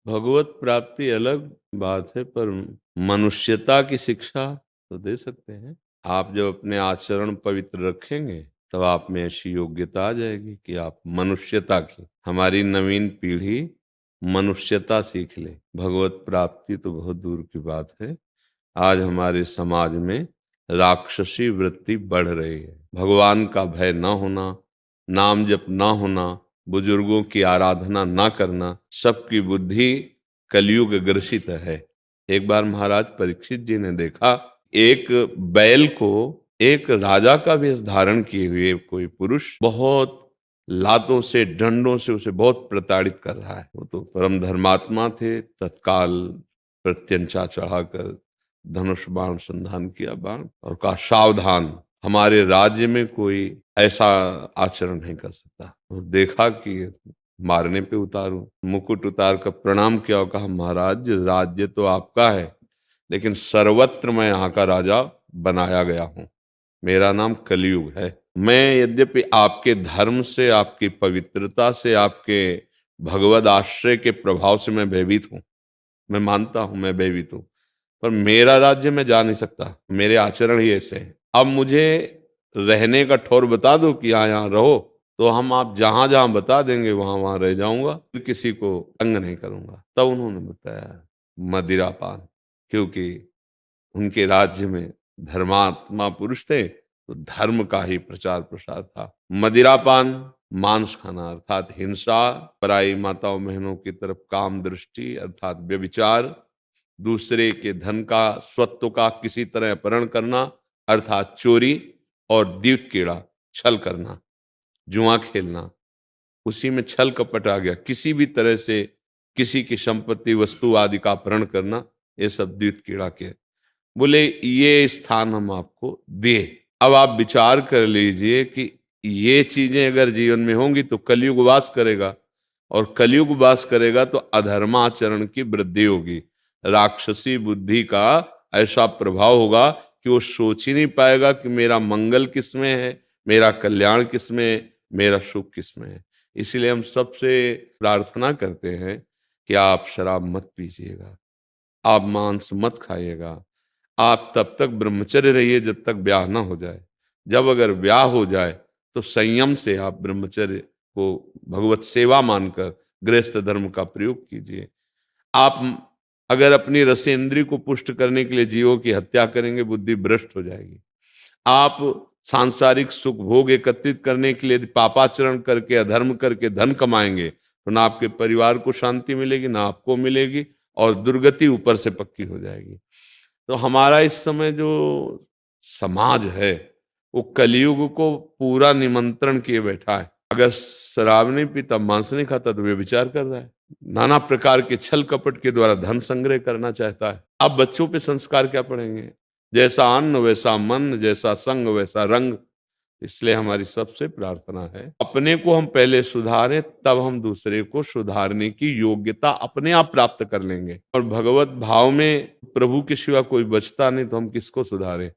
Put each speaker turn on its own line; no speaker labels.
भगवत प्राप्ति अलग बात है, पर मनुष्यता की शिक्षा तो दे सकते हैं। आप जब अपने आचरण पवित्र रखेंगे तब आप में ऐसी योग्यता आ जाएगी कि आप मनुष्यता की, हमारी नवीन पीढ़ी मनुष्यता सीख ले। भगवत प्राप्ति तो बहुत दूर की बात है। आज हमारे समाज में राक्षसी वृत्ति बढ़ रही है। भगवान का भय ना होना, नाम जप ना होना, बुजुर्गों की आराधना ना करना, सबकी बुद्धि कलयुग ग्रसित है। एक बार महाराज परीक्षित जी ने देखा, एक बैल को एक राजा का वेश धारण किए हुए कोई पुरुष बहुत लातों से, डंडों से उसे बहुत प्रताड़ित कर रहा है। वो तो परम धर्मात्मा थे, तत्काल प्रत्यंचा चढ़ाकर धनुष बाण संधान किया बाण और कहा, सावधान, हमारे राज्य में कोई ऐसा आचरण नहीं कर सकता। और देखा कि मारने पे उतारू, मुकुट उतार कर प्रणाम किया और कहा, महाराज राज्य तो आपका है, लेकिन सर्वत्र मैं यहाँ का राजा बनाया गया हूँ। मेरा नाम कलयुग है। मैं यद्यपि आपके धर्म से, आपकी पवित्रता से, आपके भगवद आश्रय के प्रभाव से मैं भयभीत हूँ, मैं मानता हूं मैं भयभीत हूं, पर मेरा राज्य में जा नहीं सकता, मेरे आचरण ही ऐसे हैं। अब मुझे रहने का ठौर बता दो कि यहाँ यहाँ रहो, तो हम आप जहां जहां बता देंगे वहां वहां रह जाऊंगा, फिर किसी को तंग नहीं करूंगा। तब उन्होंने बताया मदिरापान, क्योंकि उनके राज्य में धर्मात्मा पुरुष थे तो धर्म का ही प्रचार प्रसार था। मदिरापान, मांस खाना अर्थात हिंसा, पराई माताओं बहनों की तरफ काम दृष्टि अर्थात व्यभिचार, दूसरे के धन का, स्वत्व का किसी तरह अपहरण करना अर्थात चोरी, और द्यूत कीड़ा, छल करना, जुआ खेलना, उसी में छल कपट आ गया। किसी भी तरह से किसी की संपत्ति वस्तु आदि का अपहरण करना, ये सब द्यूत कीड़ा के। बोले ये स्थान हम आपको दिए। अब आप विचार कर लीजिए कि ये चीजें अगर जीवन में होंगी तो कलयुग वास करेगा, और कलयुग वास करेगा तो अधर्माचरण की वृद्धि होगी, राक्षसी बुद्धि का ऐसा प्रभाव होगा कि वो सोच ही नहीं पाएगा कि मेरा मंगल किसमें है, मेरा कल्याण किसमें है, मेरा सुख किसमें है। इसलिए हम सबसे प्रार्थना करते हैं कि आप शराब मत पीजिएगा, आप मांस मत खाइएगा, आप तब तक ब्रह्मचर्य रहिए जब तक ब्याह ना हो जाए। जब अगर ब्याह हो जाए तो संयम से आप ब्रह्मचर्य को भगवत सेवा मानकर गृहस्थ धर्म का प्रयोग कीजिए। आप अगर अपनी रसेंद्री को पुष्ट करने के लिए जीवों की हत्या करेंगे, बुद्धि भ्रष्ट हो जाएगी। आप सांसारिक सुख भोग एकत्रित करने के लिए पापाचरण करके, अधर्म करके धन कमाएंगे तो ना आपके परिवार को शांति मिलेगी, ना आपको मिलेगी, और दुर्गति ऊपर से पक्की हो जाएगी। तो हमारा इस समय जो समाज है वो कलयुग को पूरा निमंत्रण किए बैठा है। अगर शराब नहीं पीता, मांस नहीं खाता, तो व्यभिचार कर रहा है, नाना प्रकार के छल कपट के द्वारा धन संग्रह करना चाहता है। अब बच्चों पे संस्कार क्या पढ़ेंगे? जैसा अन्न वैसा मन, जैसा संग वैसा रंग। इसलिए हमारी सबसे प्रार्थना है, अपने को हम पहले सुधारें, तब हम दूसरे को सुधारने की योग्यता अपने आप प्राप्त कर लेंगे। और भगवत भाव में प्रभु के सिवा कोई बचता नहीं तो हम किसको सुधारें?